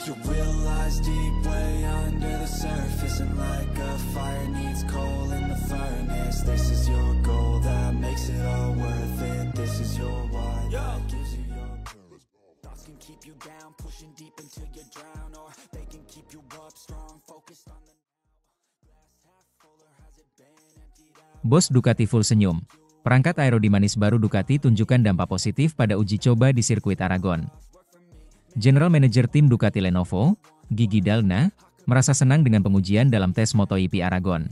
You realize deep way under the surface, and like a fire needs coal in the furnace. This is your goal that makes it all worth it. This is your why that gives you your purpose. Thoughts can keep you down, pushing deep until you drown, or they can keep you up strong, focused on the now. Glass half full, or has it been emptied out? Bos Ducati full senyum. Perangkat aerodinamis baru Ducati tunjukkan dampak positif pada uji coba di sirkuit Aragon. General Manager tim Ducati Lenovo, Gigi Dalna, merasa senang dengan pengujian dalam tes MotoGP Aragon.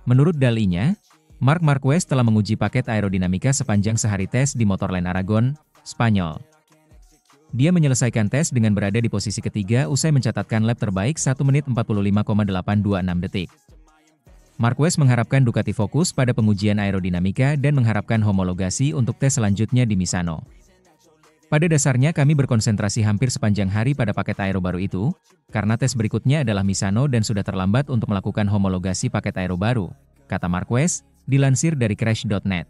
Menurut dalinya, Marc Marquez telah menguji paket aerodinamika sepanjang sehari tes di Motorland Aragon, Spanyol. Dia menyelesaikan tes dengan berada di posisi ketiga usai mencatatkan lap terbaik 1 menit 45,826 detik. Marquez mengharapkan Ducati fokus pada pengujian aerodinamika dan mengharapkan homologasi untuk tes selanjutnya di Misano. Pada dasarnya kami berkonsentrasi hampir sepanjang hari pada paket aero baru itu, karena tes berikutnya adalah Misano dan sudah terlambat untuk melakukan homologasi paket aero baru, kata Marquez, dilansir dari Crash.net.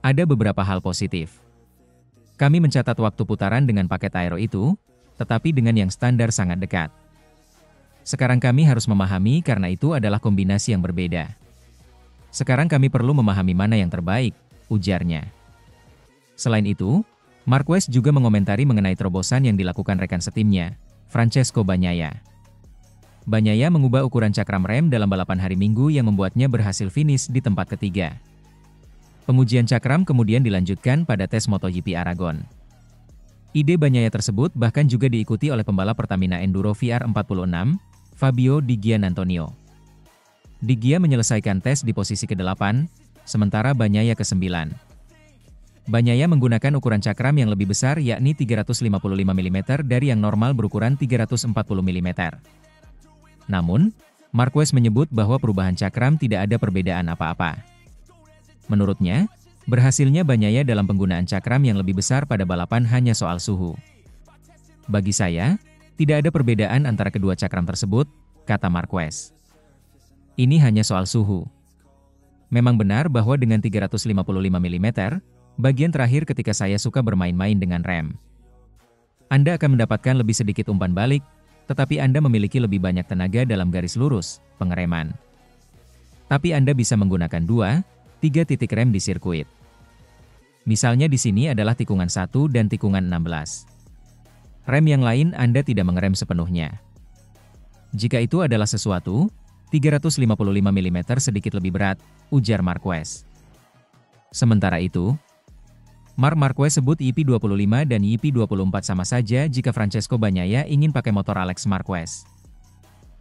Ada beberapa hal positif. Kami mencatat waktu putaran dengan paket aero itu, tetapi dengan yang standar sangat dekat. Sekarang kami harus memahami karena itu adalah kombinasi yang berbeda. Sekarang kami perlu memahami mana yang terbaik, ujarnya. Selain itu, Marquez juga mengomentari mengenai terobosan yang dilakukan rekan setimnya, Francesco Bagnaia. Bagnaia mengubah ukuran cakram rem dalam balapan hari Minggu yang membuatnya berhasil finish di tempat ketiga. Pengujian cakram kemudian dilanjutkan pada tes MotoGP Aragon. Ide Bagnaia tersebut bahkan juga diikuti oleh pembalap Pertamina Enduro VR46, Fabio Di Giannantonio. Di Gia menyelesaikan tes di posisi ke-8, sementara Bagnaia ke-9. Bagnaia menggunakan ukuran cakram yang lebih besar yakni 355 mm dari yang normal berukuran 340 mm. Namun, Marquez menyebut bahwa perubahan cakram tidak ada perbedaan apa-apa. Menurutnya, berhasilnya Bagnaia dalam penggunaan cakram yang lebih besar pada balapan hanya soal suhu. Bagi saya, tidak ada perbedaan antara kedua cakram tersebut, kata Marquez. Ini hanya soal suhu. Memang benar bahwa dengan 355 mm, bagian terakhir ketika saya suka bermain-main dengan rem. Anda akan mendapatkan lebih sedikit umpan balik, tetapi Anda memiliki lebih banyak tenaga dalam garis lurus, pengereman. Tapi Anda bisa menggunakan 2-3 titik rem di sirkuit. Misalnya di sini adalah tikungan 1 dan tikungan 16. Rem yang lain Anda tidak mengerem sepenuhnya. Jika itu adalah sesuatu, 355 mm sedikit lebih berat, ujar Marquez. Sementara itu, Marc Marquez sebut YP25 dan YP24 sama saja jika Francesco Bagnaia ingin pakai motor Alex Marquez.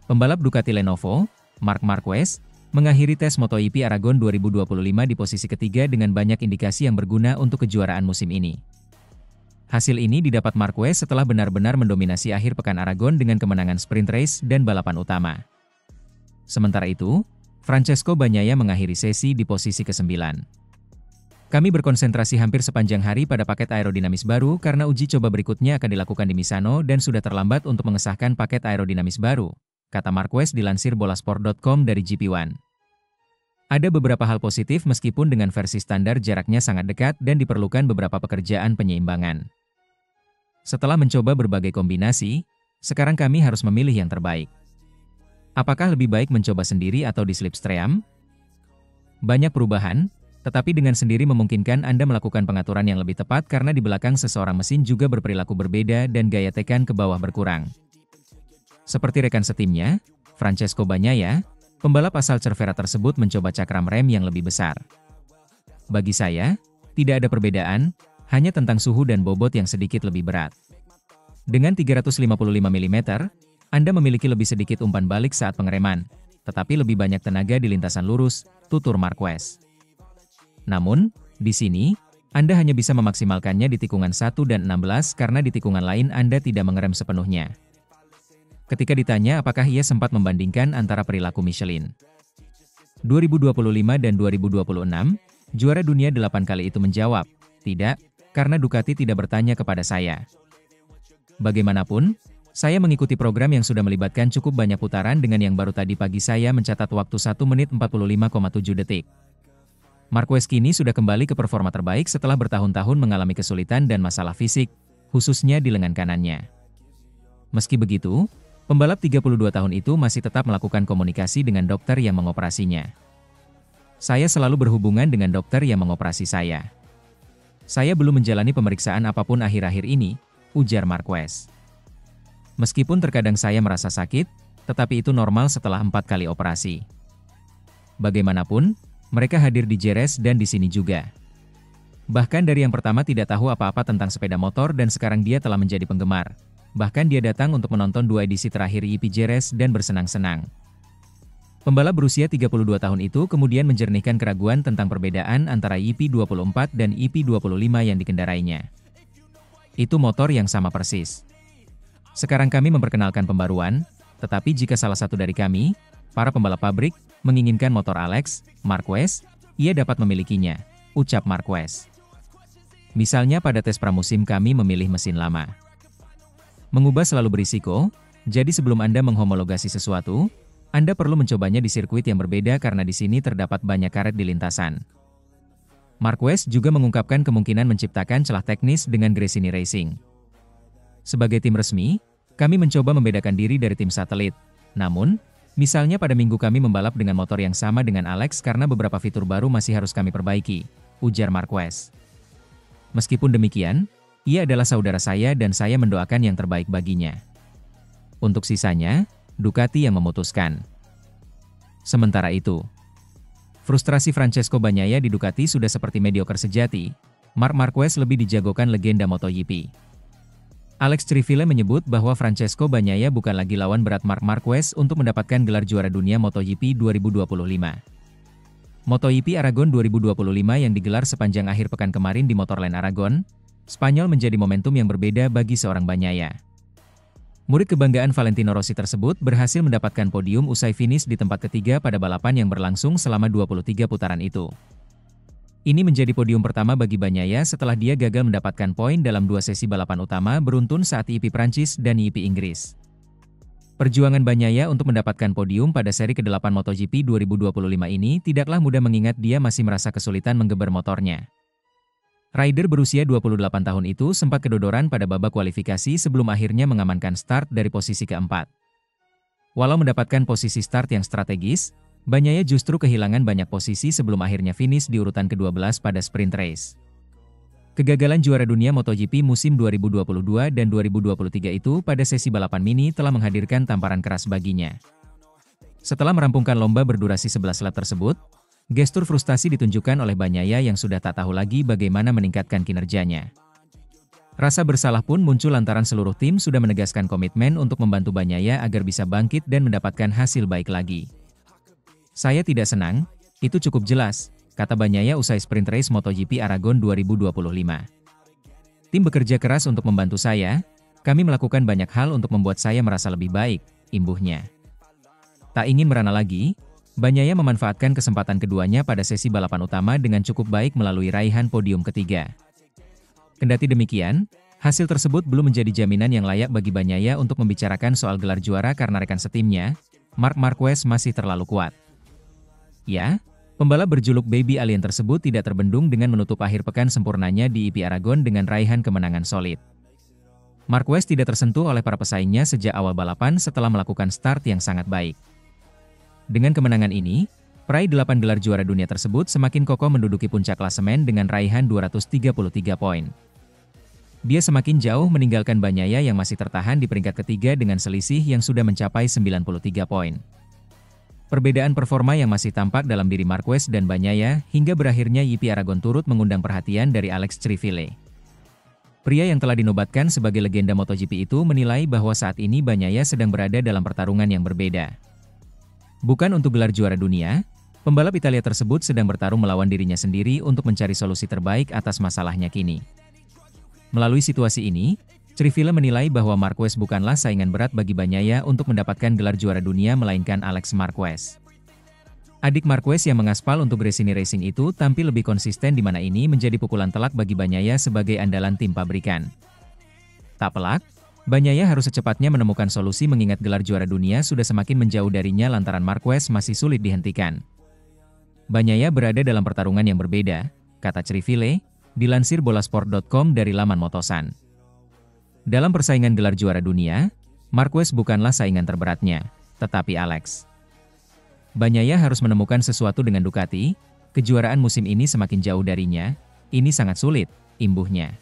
Pembalap Ducati Lenovo, Marc Marquez, mengakhiri tes MotoGP Aragon 2025 di posisi ketiga dengan banyak indikasi yang berguna untuk kejuaraan musim ini. Hasil ini didapat Marquez setelah benar-benar mendominasi akhir pekan Aragon dengan kemenangan sprint race dan balapan utama. Sementara itu, Francesco Bagnaia mengakhiri sesi di posisi ke-9. Kami berkonsentrasi hampir sepanjang hari pada paket aerodinamis baru karena uji coba berikutnya akan dilakukan di Misano dan sudah terlambat untuk mengesahkan paket aerodinamis baru, kata Marquez dilansir bolasport.com dari GP1. Ada beberapa hal positif meskipun dengan versi standar jaraknya sangat dekat dan diperlukan beberapa pekerjaan penyeimbangan. Setelah mencoba berbagai kombinasi, sekarang kami harus memilih yang terbaik. Apakah lebih baik mencoba sendiri atau di slipstream? Banyak perubahan, tetapi dengan sendiri memungkinkan Anda melakukan pengaturan yang lebih tepat karena di belakang seseorang mesin juga berperilaku berbeda dan gaya tekan ke bawah berkurang. Seperti rekan setimnya, Francesco Bagnaia, pembalap asal Cervera tersebut mencoba cakram rem yang lebih besar. Bagi saya, tidak ada perbedaan, hanya tentang suhu dan bobot yang sedikit lebih berat. Dengan 355 mm, Anda memiliki lebih sedikit umpan balik saat pengereman, tetapi lebih banyak tenaga di lintasan lurus, tutur Marquez. Namun, di sini, Anda hanya bisa memaksimalkannya di tikungan 1 dan 16 karena di tikungan lain Anda tidak mengerem sepenuhnya. Ketika ditanya apakah ia sempat membandingkan antara perilaku Michelin 2025 dan 2026, juara dunia 8 kali itu menjawab, tidak, karena Ducati tidak bertanya kepada saya. Bagaimanapun, saya mengikuti program yang sudah melibatkan cukup banyak putaran dengan yang baru tadi pagi saya mencatat waktu 1 menit 45,7 detik. Marquez kini sudah kembali ke performa terbaik setelah bertahun-tahun mengalami kesulitan dan masalah fisik, khususnya di lengan kanannya. Meski begitu, pembalap 32 tahun itu masih tetap melakukan komunikasi dengan dokter yang mengoperasinya. Saya selalu berhubungan dengan dokter yang mengoperasi saya. Saya belum menjalani pemeriksaan apapun akhir-akhir ini, ujar Marquez. Meskipun terkadang saya merasa sakit, tetapi itu normal setelah 4 kali operasi. Bagaimanapun, mereka hadir di Jerez dan di sini juga. Bahkan dari yang pertama tidak tahu apa-apa tentang sepeda motor dan sekarang dia telah menjadi penggemar. Bahkan dia datang untuk menonton 2 edisi terakhir YP Jerez dan bersenang-senang. Pembalap berusia 32 tahun itu kemudian menjernihkan keraguan tentang perbedaan antara YP24 dan YP25 yang dikendarainya. Itu motor yang sama persis. Sekarang kami memperkenalkan pembaruan, tetapi jika salah satu dari kami, para pembalap pabrik, menginginkan motor Alex Marquez, ia dapat memilikinya, ucap Marquez. Misalnya pada tes pramusim kami memilih mesin lama. Mengubah selalu berisiko, jadi sebelum Anda menghomologasi sesuatu, Anda perlu mencobanya di sirkuit yang berbeda karena di sini terdapat banyak karet di lintasan. Marquez juga mengungkapkan kemungkinan menciptakan celah teknis dengan Gresini Racing. Sebagai tim resmi, kami mencoba membedakan diri dari tim satelit. Namun, misalnya pada minggu kami membalap dengan motor yang sama dengan Alex karena beberapa fitur baru masih harus kami perbaiki, ujar Marquez. Meskipun demikian, ia adalah saudara saya dan saya mendoakan yang terbaik baginya. Untuk sisanya, Ducati yang memutuskan. Sementara itu, frustrasi Francesco Bagnaia di Ducati sudah seperti mediocre sejati. Marc Marquez lebih dijagokan legenda MotoGP. Alex Criville menyebut bahwa Francesco Bagnaia bukan lagi lawan berat Marc Marquez untuk mendapatkan gelar juara dunia MotoGP 2025. MotoGP Aragon 2025 yang digelar sepanjang akhir pekan kemarin di Motorland Aragon, Spanyol menjadi momentum yang berbeda bagi seorang Bagnaia. Murid kebanggaan Valentino Rossi tersebut berhasil mendapatkan podium usai finish di tempat ketiga pada balapan yang berlangsung selama 23 putaran itu. Ini menjadi podium pertama bagi Bagnaia setelah dia gagal mendapatkan poin dalam 2 sesi balapan utama beruntun saat YP Prancis dan YP Inggris. Perjuangan Bagnaia untuk mendapatkan podium pada seri ke-8 MotoGP 2025 ini tidaklah mudah mengingat dia masih merasa kesulitan menggeber motornya. Rider berusia 28 tahun itu sempat kedodoran pada babak kualifikasi sebelum akhirnya mengamankan start dari posisi keempat. Walau mendapatkan posisi start yang strategis, Bagnaia justru kehilangan banyak posisi sebelum akhirnya finish di urutan ke-12 pada sprint race. Kegagalan juara dunia MotoGP musim 2022 dan 2023 itu pada sesi balapan mini telah menghadirkan tamparan keras baginya. Setelah merampungkan lomba berdurasi 11 lap tersebut, gestur frustasi ditunjukkan oleh Bagnaia yang sudah tak tahu lagi bagaimana meningkatkan kinerjanya. Rasa bersalah pun muncul lantaran seluruh tim sudah menegaskan komitmen untuk membantu Bagnaia agar bisa bangkit dan mendapatkan hasil baik lagi. Saya tidak senang, itu cukup jelas, kata Bagnaia usai sprint race MotoGP Aragon 2025. Tim bekerja keras untuk membantu saya, kami melakukan banyak hal untuk membuat saya merasa lebih baik, imbuhnya. Tak ingin merana lagi, Bagnaia memanfaatkan kesempatan keduanya pada sesi balapan utama dengan cukup baik melalui raihan podium ketiga. Kendati demikian, hasil tersebut belum menjadi jaminan yang layak bagi Bagnaia untuk membicarakan soal gelar juara karena rekan setimnya, Marc Marquez masih terlalu kuat. Ya, pembalap berjuluk Baby Alien tersebut tidak terbendung dengan menutup akhir pekan sempurnanya di YP Aragon dengan raihan kemenangan solid. Marquez tidak tersentuh oleh para pesaingnya sejak awal balapan setelah melakukan start yang sangat baik. Dengan kemenangan ini, peraih 8 gelar juara dunia tersebut semakin kokoh menduduki puncak klasemen dengan raihan 233 poin. Dia semakin jauh meninggalkan Bagnaia yang masih tertahan di peringkat ketiga dengan selisih yang sudah mencapai 93 poin. Perbedaan performa yang masih tampak dalam diri Marquez dan Bagnaia hingga berakhirnya YP Aragon turut mengundang perhatian dari Alex Criville. Pria yang telah dinobatkan sebagai legenda MotoGP itu menilai bahwa saat ini Bagnaia sedang berada dalam pertarungan yang berbeda. Bukan untuk gelar juara dunia, pembalap Italia tersebut sedang bertarung melawan dirinya sendiri untuk mencari solusi terbaik atas masalahnya kini. Melalui situasi ini, Criville menilai bahwa Marquez bukanlah saingan berat bagi Bagnaia untuk mendapatkan gelar juara dunia melainkan Alex Marquez. Adik Marquez yang mengaspal untuk Gresini Racing itu tampil lebih konsisten di mana ini menjadi pukulan telak bagi Bagnaia sebagai andalan tim pabrikan. Tak pelak, Bagnaia harus secepatnya menemukan solusi mengingat gelar juara dunia sudah semakin menjauh darinya lantaran Marquez masih sulit dihentikan. Bagnaia berada dalam pertarungan yang berbeda, kata Criville, dilansir bolasport.com dari laman Motosan. Dalam persaingan gelar juara dunia, Marquez bukanlah saingan terberatnya, tetapi Alex. Bagnaia harus menemukan sesuatu dengan Ducati, kejuaraan musim ini semakin jauh darinya, ini sangat sulit, imbuhnya.